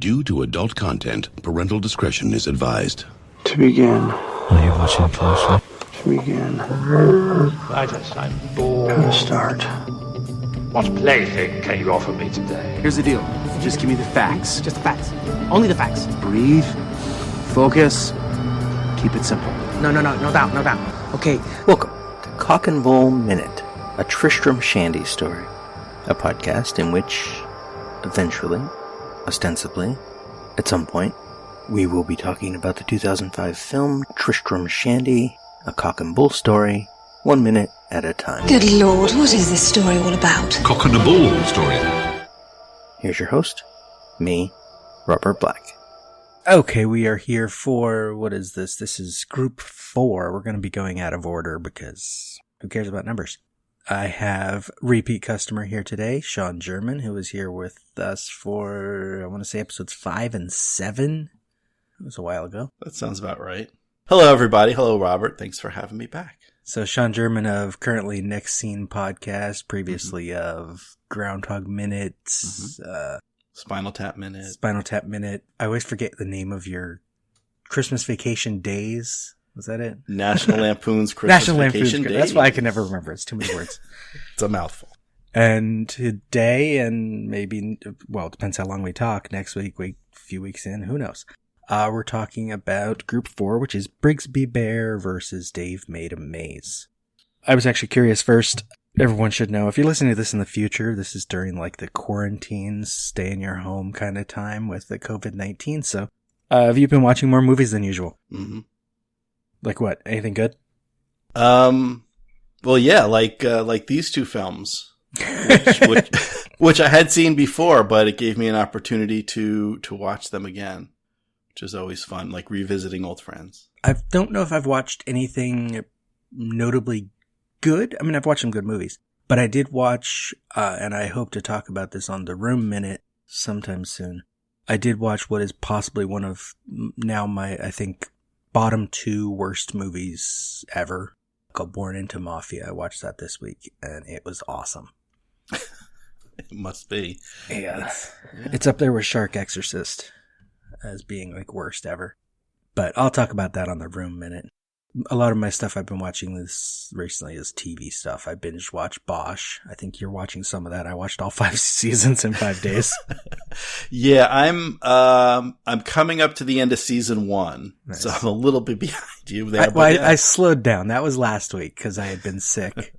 Due to adult content, parental discretion is advised. To begin. Are you watching closely? To begin. I'm bored. How to start. What plaything can you offer me today? Here's the deal. Just give me the facts. Just the facts. Only the facts. Breathe. Focus. Keep it simple. No doubt. Okay, welcome to Cock and Bull Minute, a Tristram Shandy story. A podcast in which, eventually, ostensibly, at some point, we will be talking about the 2005 film Tristram Shandy, a cock and bull story, 1 minute at a time. Good Lord, what is this story all about? Cock and a bull story. Here's your host, me, Robert Black. Okay, we are here for, what is this? This is group 4. We're going to be going out of order because who cares about numbers? I have repeat customer here today, Sean German, who was here with us for, I want to say episodes 5 and 7. It was a while ago. That sounds about right. Hello, everybody. Hello, Robert. Thanks for having me back. So Sean German of currently Next Scene Podcast, previously of Groundhog Minute, Spinal Tap Minute. Spinal Tap Minute. I always forget the name of your Christmas Vacation Days. Was that it? National Lampoon's Christmas Vacation Days. That's why I can never remember. It's too many words. It's a mouthful. And today, and maybe, well, it depends how long we talk. Next week, a few weeks in, who knows? We're talking about Group 4, which is Brigsby Bear versus Dave Made a Maze. I was actually curious first. Everyone should know, if you're listening to this in the future, this is during like the quarantine, stay in your home kind of time with the COVID-19. So, have you been watching more movies than usual? Mm-hmm. Like what? Anything good? Well, yeah, like these two films, which I had seen before, but it gave me an opportunity to watch them again, which is always fun, like revisiting old friends. I don't know if I've watched anything notably good. I mean, I've watched some good movies, but I did watch, and I hope to talk about this on the Room Minute sometime soon. I did watch what is possibly one of now my, I think, bottom 2 worst movies ever, called Born into Mafia. I watched that this week, and it was awesome. It must be. Yeah. It's up there with Shark Exorcist as being like worst ever. But I'll talk about that on the Room Minute. A lot of my stuff I've been watching this recently is TV stuff. I binge watched Bosch. I think you're watching some of that. I watched all 5 seasons in 5 days. Yeah, I'm coming up to the end of season 1, nice. So I'm a little bit behind you there. I slowed down. That was last week because I had been sick,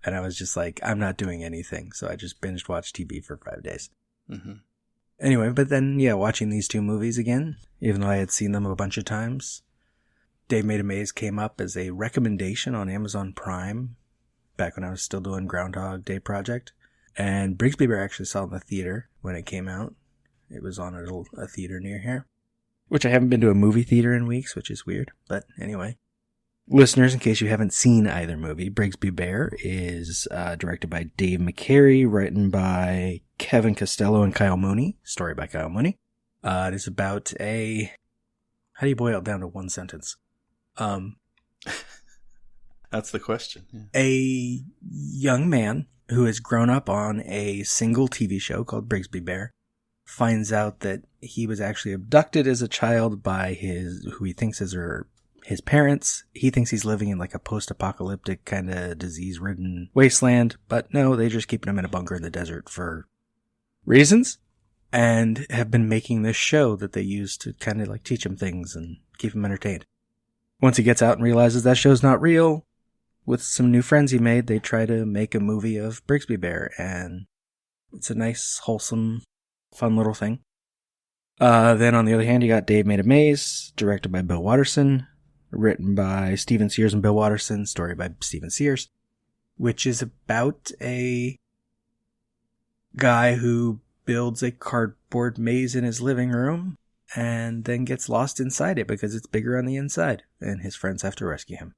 and I was just like, I'm not doing anything, so I just binge watched TV for 5 days. Mm-hmm. Anyway, but then watching these 2 movies again, even though I had seen them a bunch of times. Dave Made a Maze came up as a recommendation on Amazon Prime back when I was still doing Groundhog Day Project. And Brigsby Bear actually saw it in the theater when it came out. It was on a theater near here, which I haven't been to a movie theater in weeks, which is weird. But anyway, listeners, in case you haven't seen either movie, Brigsby Bear is directed by Dave McCary, written by Kevin Costello and Kyle Mooney, story by Kyle Mooney. It is about how do you boil it down to one sentence? That's the question. Yeah. A young man who has grown up on a single TV show called Brigsby Bear finds out that he was actually abducted as a child by who he thinks is his parents. He thinks he's living in like a post-apocalyptic kind of disease-ridden wasteland, but no, they're just keeping him in a bunker in the desert for reasons, and have been making this show that they use to kind of like teach him things and keep him entertained. Once he gets out and realizes that show's not real, with some new friends he made, they try to make a movie of Brigsby Bear, and it's a nice, wholesome, fun little thing. Then on the other hand, you got Dave Made a Maze, directed by Bill Watterson, written by Stephen Sears and Bill Watterson, story by Stephen Sears, which is about a guy who builds a cardboard maze in his living room and then gets lost inside it because it's bigger on the inside, and his friends have to rescue him.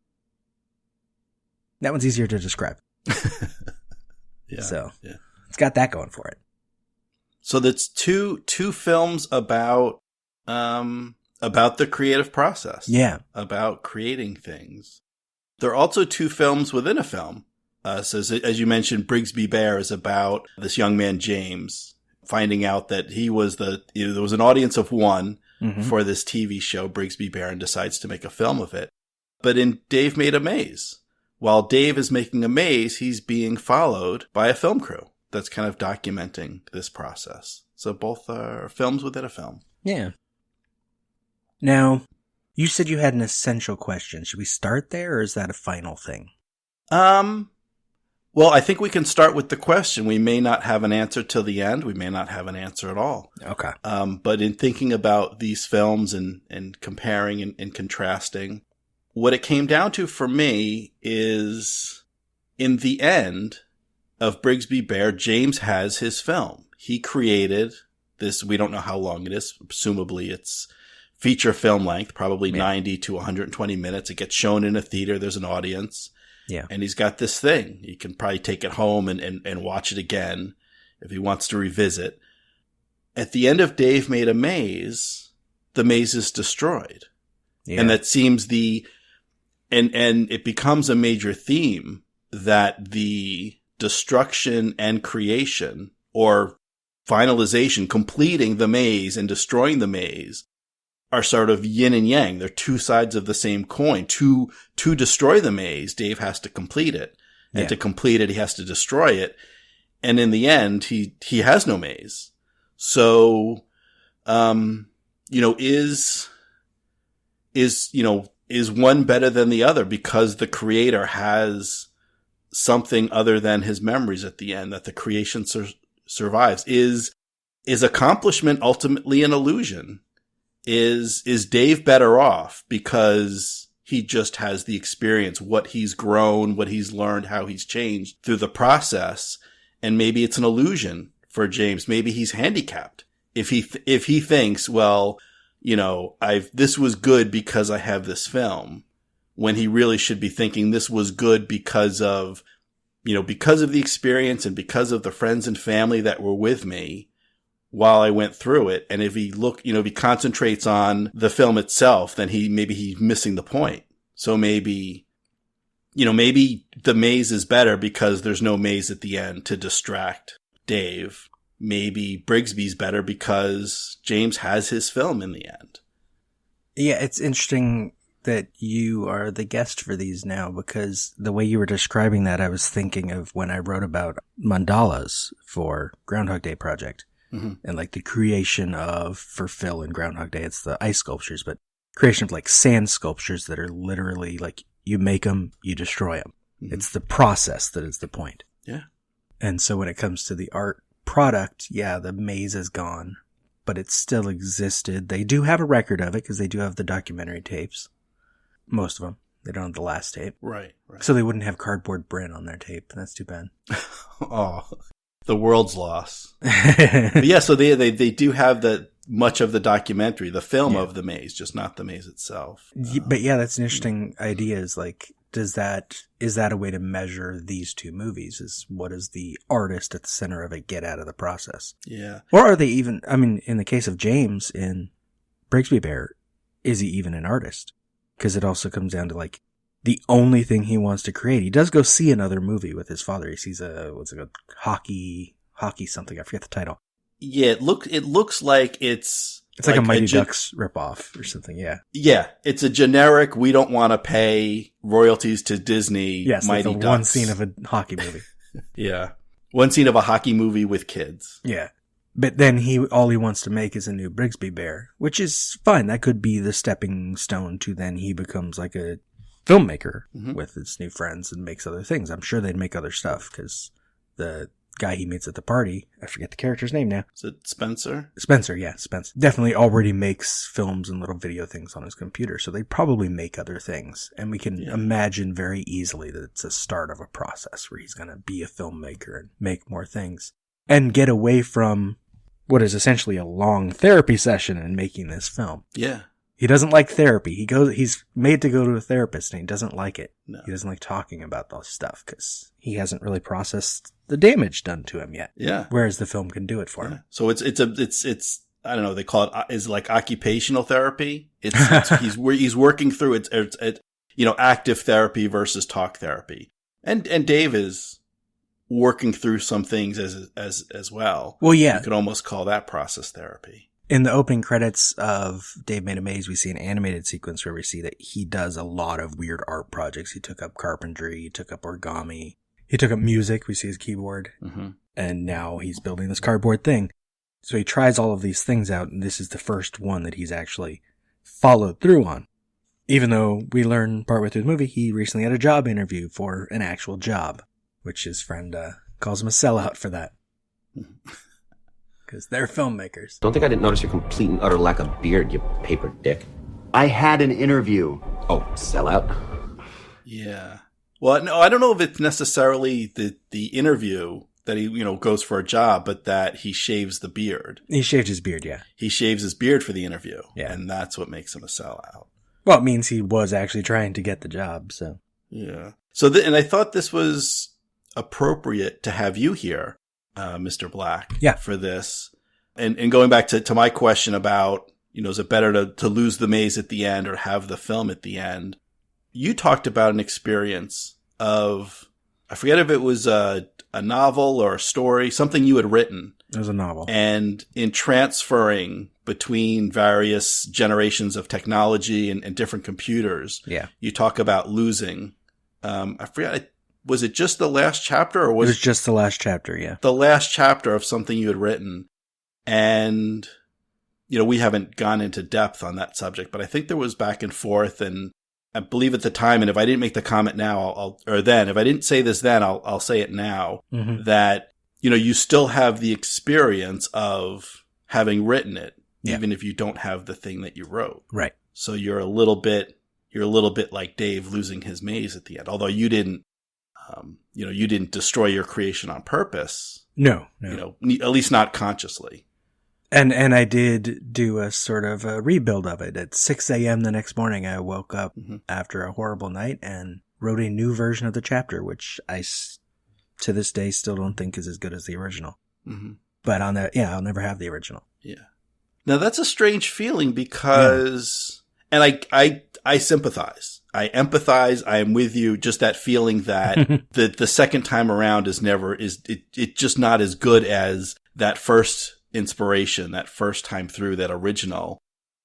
That one's easier to describe. Yeah. It's got that going for it. So that's two films about the creative process. Yeah. About creating things. There are also 2 films within a film. So as you mentioned, Brigsby Bear is about this young man, James, finding out that there was an audience of one for this TV show, Brigsby Bear, and decides to make a film of it. But in Dave Made a Maze, while Dave is making a maze, he's being followed by a film crew that's kind of documenting this process. So both are films within a film. Yeah. Now, you said you had an essential question. Should we start there, or is that a final thing? Well, I think we can start with the question. We may not have an answer till the end. We may not have an answer at all. Okay. But in thinking about these films and comparing and contrasting, what it came down to for me is, in the end of Brigsby Bear, James has his film. He created this. We don't know how long it is. Presumably it's feature film length, probably 90 to 120 minutes. It gets shown in a theater. There's an audience. Yeah. And he's got this thing. He can probably take it home and watch it again if he wants to revisit. At the end of Dave Made a Maze, the maze is destroyed. Yeah. And that seems and it becomes a major theme that the destruction and creation, or finalization, completing the maze and destroying the maze, are sort of yin and yang. They're two sides of the same coin. To destroy the maze, Dave has to complete it. And to complete it, he has to destroy it. And in the end, he has no maze. So, is one better than the other because the creator has something other than his memories at the end, that the creation survives? Is accomplishment ultimately an illusion? Is Dave better off because he just has the experience, what he's grown, what he's learned, how he's changed through the process? And maybe it's an illusion for James. Maybe he's handicapped. If he thinks, well, this was good because I have this film, when he really should be thinking this was good because of the experience and because of the friends and family that were with me while I went through it. And if he if he concentrates on the film itself, then maybe he's missing the point. So maybe the maze is better because there's no maze at the end to distract Dave. Maybe Brigsby's better because James has his film in the end. Yeah, it's interesting that you are the guest for these now, because the way you were describing that, I was thinking of when I wrote about mandalas for Groundhog Day Project. Mm-hmm. And like the creation for Phil and Groundhog Day, it's the ice sculptures, but creation of like sand sculptures that are literally like, you make them, you destroy them. Mm-hmm. It's the process that is the point. Yeah. And so when it comes to the art product, yeah, the maze is gone, but it still existed. They do have a record of it because they do have the documentary tapes. Most of them. They don't have the last tape. Right. So they wouldn't have Cardboard Bryn on their tape. That's too bad. Oh, the world's loss. But yeah, so they do have much of the documentary, the film of the maze, just not the maze itself. But yeah, that's an interesting idea. Is like, is that a way to measure these two movies? What does the artist at the center of it get out of the process? Yeah. Or are they even, in the case of James in Brigsby Bear, is he even an artist? Because it also comes down to like the only thing he wants to create. He does go see another movie with his father. He sees a hockey something. I forget the title. Yeah, it looks like it's like a Mighty Ducks ripoff or something. Yeah. Yeah, it's a generic. We don't want to pay royalties to Disney. Yes, Mighty Ducks. Ducks. One scene of a hockey movie. Yeah, one scene of a hockey movie with kids. Yeah. But then all he wants to make is a new Brigsby Bear, which is fine. That could be the stepping stone to then he becomes like a filmmaker with his new friends and makes other things. I'm sure they'd make other stuff because the guy he meets at the party, I forget the character's name now. Is it Spencer? Spencer, yeah, Spencer. Definitely already makes films and little video things on his computer, so they probably make other things. And we can imagine very easily that it's a start of a process where he's going to be a filmmaker and make more things. And get away from what is essentially a long therapy session in making this film. Yeah. He doesn't like therapy. He's made to go to a therapist and he doesn't like it. No. He doesn't like talking about those stuff because he hasn't really processed the damage done to him yet. Yeah. Whereas the film can do it for him. So it's I don't know, they call it is like occupational therapy. He's working through it's active therapy versus talk therapy. And Dave is working through some things as well. Well, yeah. You could almost call that process therapy. In the opening credits of Dave Made a Maze, we see an animated sequence where we see that he does a lot of weird art projects. He took up carpentry, he took up origami, he took up music. We see his keyboard, and now he's building this cardboard thing. So he tries all of these things out, and this is the first one that he's actually followed through on. Even though we learn partway through the movie, he recently had a job interview for an actual job, which his friend calls him a sellout for that. Because they're filmmakers. Don't think I didn't notice your complete and utter lack of beard, you paper dick. I had an interview. Oh, sellout? Yeah. Well, no, I don't know if it's necessarily the interview that he, goes for a job, but that he shaves the beard. He shaved his beard, yeah. He shaves his beard for the interview. Yeah. And that's what makes him a sellout. Well, it means he was actually trying to get the job, so. Yeah. So, and I thought this was appropriate to have you here, Mr. Black, for this. And going back to my question about, is it better to lose the maze at the end or have the film at the end? You talked about an experience of, I forget if it was a novel or a story, something you had written. It was a novel. And in transferring between various generations of technology and different computers, you talk about losing. I forget, was it just the last chapter or was it was just the last chapter, yeah. The last chapter of something you had written. And, we haven't gone into depth on that subject, but I think there was back and forth, and I believe at the time, and if I didn't make the comment now, if I didn't say this then, I'll say it now, that, you still have the experience of having written it, even if you don't have the thing that you wrote. Right. So you're a little bit like Dave losing his maze at the end, although you didn't destroy your creation on purpose. No. At least not consciously. And I did do a sort of a rebuild of it. At 6 a.m. the next morning, I woke up after a horrible night and wrote a new version of the chapter, which I, to this day, still don't think is as good as the original. But I'll never have the original. Yeah. Now, that's a strange feeling because, and I sympathize. I empathize. I am with you. Just that feeling that the second time around is just not as good as that first inspiration, that first time through, that original.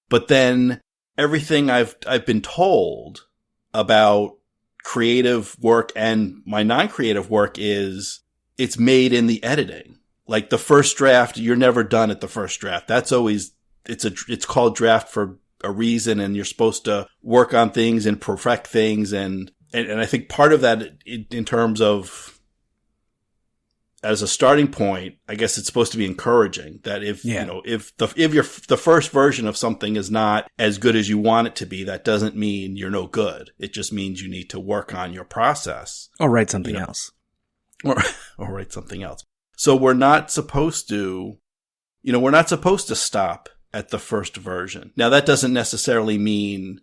But then everything I've been told about creative work and my non-creative work is it's made in the editing. Like the first draft, you're never done at the first draft. That's always, it's called draft for a reason, and you're supposed to work on things and perfect things. And I think part of that in terms of, as a starting point, I guess it's supposed to be encouraging that if the first version of something is not as good as you want it to be, that doesn't mean you're no good. It just means you need to work on your process. Or write something else. Or write something else. So we're not supposed to stop at the first version. Now that doesn't necessarily mean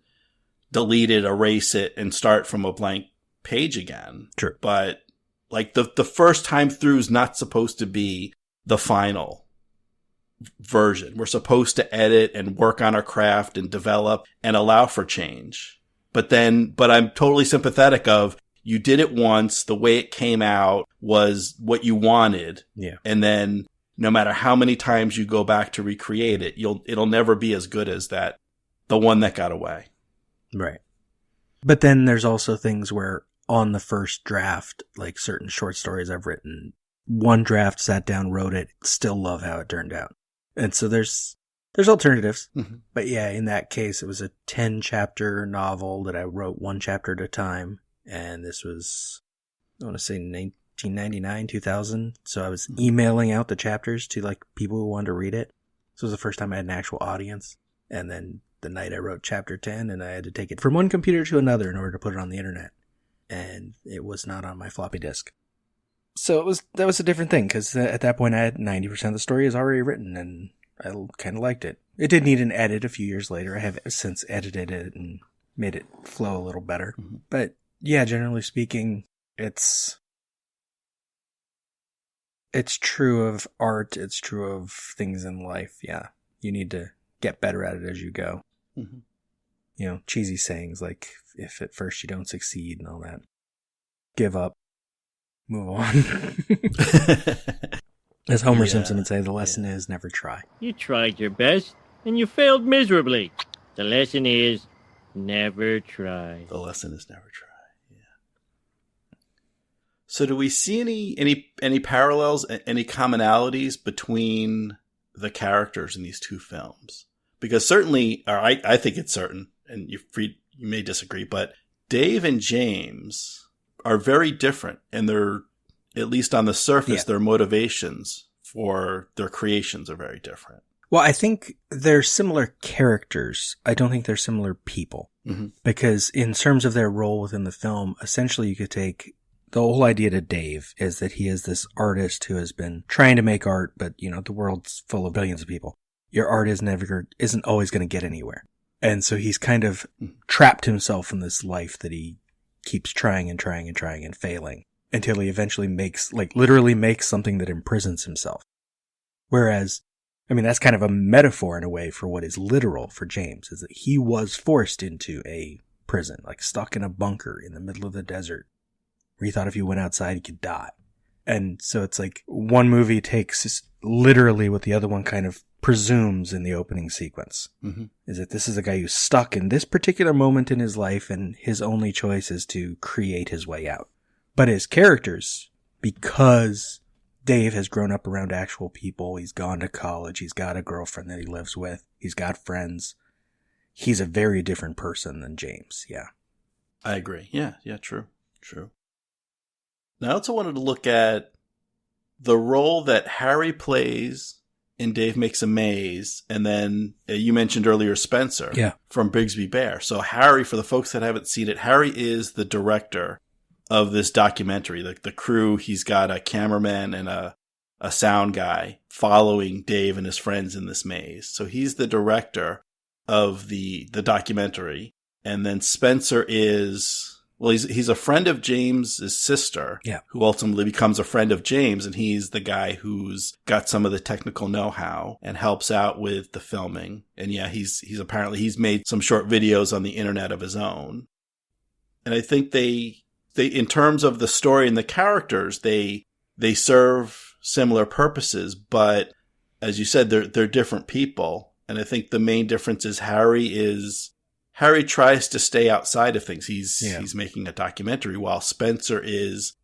delete it, erase it, and start from a blank page again. True. But like the first time through is not supposed to be the final version. We're supposed to edit and work on our craft and develop and allow for change. But I'm totally sympathetic of, you did it once, the way it came out was what you wanted. Yeah. And then no matter how many times you go back to recreate it, it'll never be as good as the one that got away. Right. But then there's also things where on the first draft, like certain short stories I've written, one draft, sat down, wrote it, still love how it turned out. And so there's alternatives. But yeah, in that case, it was a 10 chapter novel that I wrote one chapter at a time. And this was, I want to say 1999, 2000. So I was emailing out the chapters to like people who wanted to read it. So it was the first time I had an actual audience. And then the night I wrote chapter 10, and I had to take it from one computer to another in order to put it on the internet. And it was not on my floppy disk. So that was a different thing, because at that point I had 90% of the story is already written, and I kind of liked it. It did need an edit a few years later. I have since edited it and made it flow a little better. But yeah, generally speaking, it's true of art. It's true of things in life. Yeah. You need to get better at it as you go. Cheesy sayings like, if at first you don't succeed and all that. Give up. Move on. As Homer Simpson would say, the lesson is never try. You tried your best, and you failed miserably. The lesson is never try. The lesson is never try. Yeah. So do we see any parallels, any commonalities between the characters in these two films? Because certainly, or I think it's certain, and you may disagree, but Dave and James are very different, and they're, at least on the surface, their motivations for their creations are very different. Well, I think they're similar characters. I don't think they're similar people. Mm-hmm. Because in terms of their role within the film, essentially you could take the whole idea to Dave is that he is this artist who has been trying to make art, but the world's full of billions of people. Your art isn't always going to get anywhere. And so he's kind of trapped himself in this life that he keeps trying and trying and trying and failing until he eventually literally makes something that imprisons himself. Whereas, that's kind of a metaphor in a way for what is literal for James, is that he was forced into a prison, like stuck in a bunker in the middle of the desert, where he thought if he went outside, he could die. And so it's like one movie takes literally what the other one kind of presumes in the opening sequence, is that this is a guy who's stuck in this particular moment in his life, and his only choice is to create his way out. But his characters, because Dave has grown up around actual people, he's gone to college, he's got a girlfriend that he lives with, he's got friends, he's a very different person than James, yeah. I agree. Yeah, true. Now, I also wanted to look at the role that Harry plays in Dave Makes a Maze, and then you mentioned earlier Spencer from Brigsby Bear. So Harry, for the folks that haven't seen it, Harry is the director of this documentary. The crew, he's got a cameraman and a sound guy following Dave and his friends in this maze. So he's the director of the documentary. And then Spencer is... Well, he's a friend of James's sister, who ultimately becomes a friend of James, and he's the guy who's got some of the technical know-how and helps out with the filming. And he's made some short videos on the internet of his own. And I think they in terms of the story and the characters, they serve similar purposes, but as you said, they're different people. And I think the main difference is Harry tries to stay outside of things. He's making a documentary, while Spencer is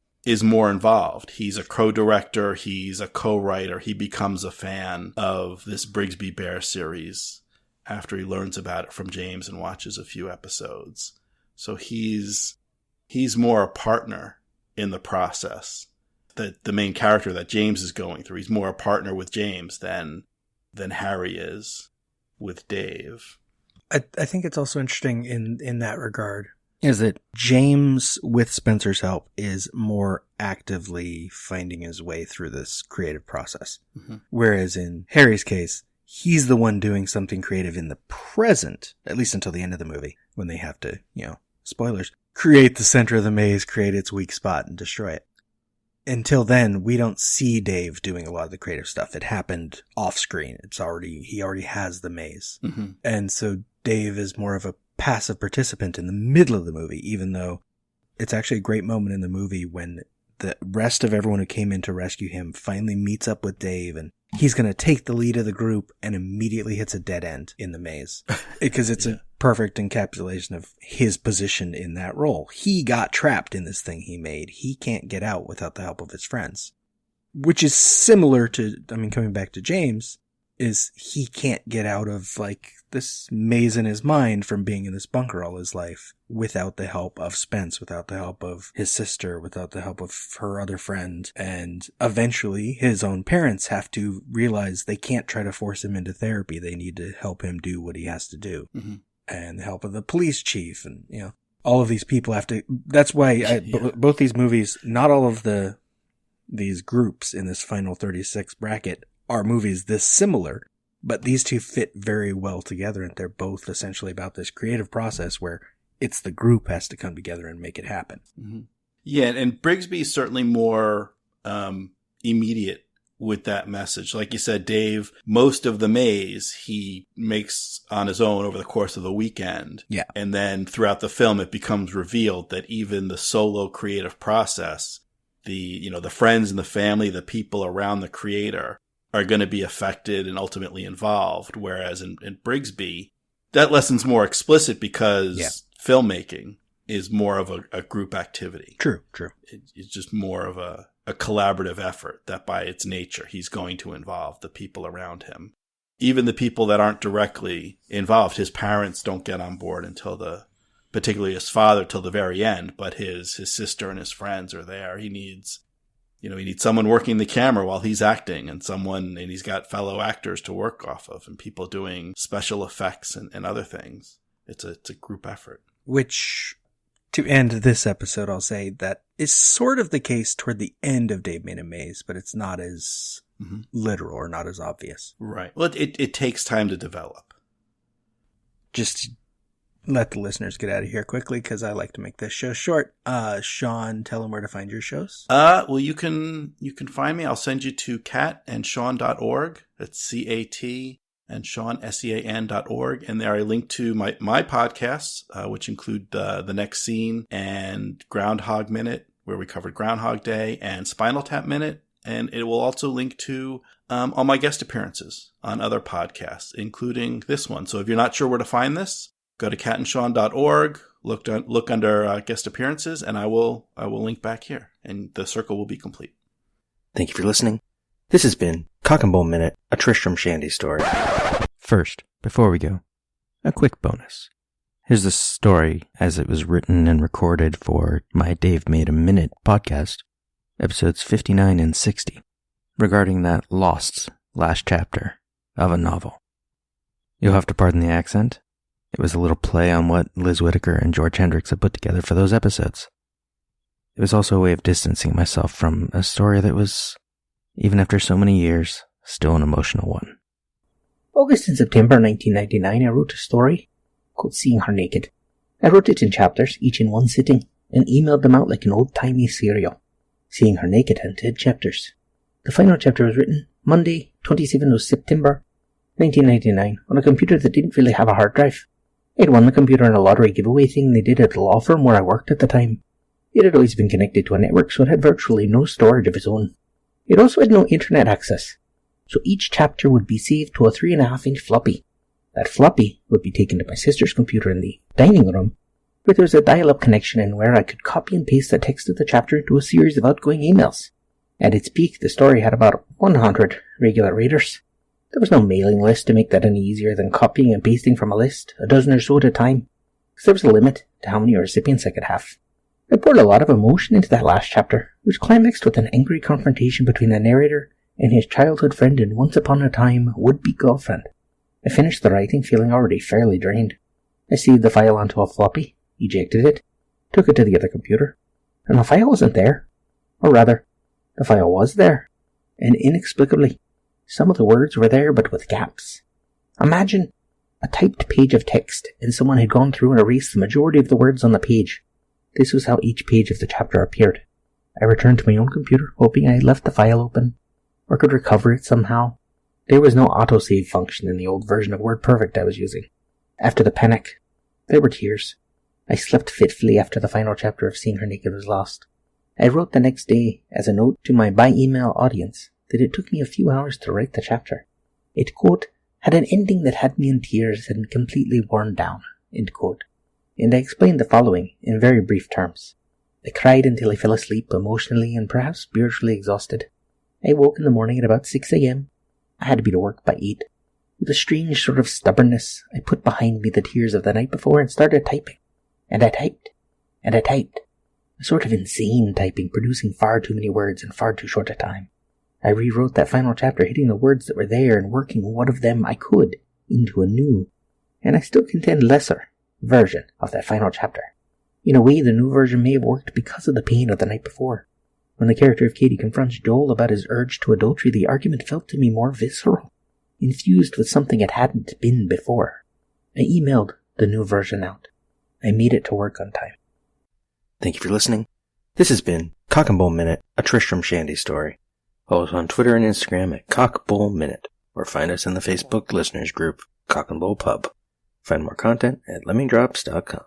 more involved. He's a co-director. He's a co-writer. He becomes a fan of this Brigsby Bear series after he learns about it from James and watches a few episodes. So he's more a partner in the process. That the main character that James is going through, he's more a partner with James than Harry is with Dave. I think it's also interesting in that regard is that James, with Spencer's help, is more actively finding his way through this creative process. Mm-hmm. Whereas in Harry's case, he's the one doing something creative in the present, at least until the end of the movie, when they have to, spoilers, create the center of the maze, create its weak spot, and destroy it. Until then, we don't see Dave doing a lot of the creative stuff. It happened off screen. He already has the maze. Mm-hmm. And so Dave is more of a passive participant in the middle of the movie, even though it's actually a great moment in the movie when the rest of everyone who came in to rescue him finally meets up with Dave, and he's going to take the lead of the group and immediately hits a dead end in the maze because it's a perfect encapsulation of his position in that role. He got trapped in this thing he made. He can't get out without the help of his friends, which is similar to, coming back to James, is he can't get out of this maze in his mind from being in this bunker all his life without the help of Spence, without the help of his sister, without the help of her other friend. And eventually his own parents have to realize they can't try to force him into therapy. They need to help him do what he has to do. Mm-hmm. And the help of the police chief and, all of these people have to, that's why both these movies, not all of these groups in this final 36 bracket are movies this similar, but these two fit very well together, and they're both essentially about this creative process where it's the group has to come together and make it happen. Mm-hmm. Yeah, and Brigsby is certainly more immediate with that message. Like you said, Dave, most of the maze he makes on his own over the course of the weekend. Yeah. And then throughout the film, it becomes revealed that even the solo creative process the friends and the family, the people around the creator are going to be affected and ultimately involved. Whereas in Brigsby, that lesson's more explicit because filmmaking is more of a group activity. True. It's just more of a collaborative effort that by its nature, he's going to involve the people around him. Even the people that aren't directly involved, his parents don't get on board until particularly his father till the very end, but his sister and his friends are there. He needs someone working the camera while he's acting and he's got fellow actors to work off of and people doing special effects and other things. It's a group effort. Which, to end this episode, I'll say that is sort of the case toward the end of Dave Made a Maze, but it's not as literal or not as obvious. Right. Well, it takes time to develop. Just let the listeners get out of here quickly because I like to make this show short. Sean, tell them where to find your shows. Well, you can find me. I'll send you to catandsean.org. That's CAT and Sean, SEAN.org. And there I link to my podcasts, which include The Next Scene and Groundhog Minute, where we covered Groundhog Day, and Spinal Tap Minute. And it will also link to all my guest appearances on other podcasts, including this one. So if you're not sure where to find this, go to catandsean.org, look under guest appearances, and I will link back here, and the circle will be complete. Thank you for listening. This has been Cock and Bull Minute, a Tristram Shandy story. First, before we go, a quick bonus. Here's the story as it was written and recorded for my Dave Made a Minute podcast, episodes 59 and 60, regarding that lost last chapter of a novel. You'll have to pardon the accent. It was a little play on what Liz Whitaker and George Hendricks had put together for those episodes. It was also a way of distancing myself from a story that was, even after so many years, still an emotional one. August and September 1999, I wrote a story called Seeing Her Naked. I wrote it in chapters, each in one sitting, and emailed them out like an old-timey serial. Seeing Her Naked had 10 chapters. The final chapter was written Monday, 27th of September, 1999, on a computer that didn't really have a hard drive. I'd won the computer in a lottery giveaway thing they did at the law firm where I worked at the time. It had always been connected to a network, so it had virtually no storage of its own. It also had no internet access, so each chapter would be saved to a 3.5-inch floppy. That floppy would be taken to my sister's computer in the dining room, where there was a dial-up connection and where I could copy and paste the text of the chapter into a series of outgoing emails. At its peak, the story had about 100 regular readers. There was no mailing list to make that any easier than copying and pasting from a list, a dozen or so at a time, because there was a limit to how many recipients I could have. I poured a lot of emotion into that last chapter, which climaxed with an angry confrontation between the narrator and his childhood friend and once-upon-a-time would-be girlfriend. I finished the writing feeling already fairly drained. I saved the file onto a floppy, ejected it, took it to the other computer, and the file wasn't there. Or rather, the file was there, and inexplicably, some of the words were there but with gaps. Imagine a typed page of text and someone had gone through and erased the majority of the words on the page. This was how each page of the chapter appeared. I returned to my own computer, hoping I had left the file open, or could recover it somehow. There was no autosave function in the old version of WordPerfect I was using. After the panic, there were tears. I slept fitfully after the final chapter of Seeing Her Naked was lost. I wrote the next day as a note to my by-email audience that it took me a few hours to write the chapter. It, quote, had an ending that had me in tears and completely worn down, end quote. And I explained the following in very brief terms. I cried until I fell asleep, emotionally and perhaps spiritually exhausted. I woke in the morning at about 6 a.m. I had to be to work by 8. With a strange sort of stubbornness, I put behind me the tears of the night before and started typing. And I typed. And I typed. A sort of insane typing, producing far too many words in far too short a time. I rewrote that final chapter, hitting the words that were there and working what of them I could into a new, and I still contend lesser, version of that final chapter. In a way, the new version may have worked because of the pain of the night before. When the character of Katie confronts Joel about his urge to adultery, the argument felt to me more visceral, infused with something it hadn't been before. I emailed the new version out. I made it to work on time. Thank you for listening. This has been Cock and Bull Minute, a Tristram Shandy story. Follow us on Twitter and Instagram at Cock Bull Minute, or find us in the Facebook listeners group, Cock and Bull Pub. Find more content at lemmingdrops.com.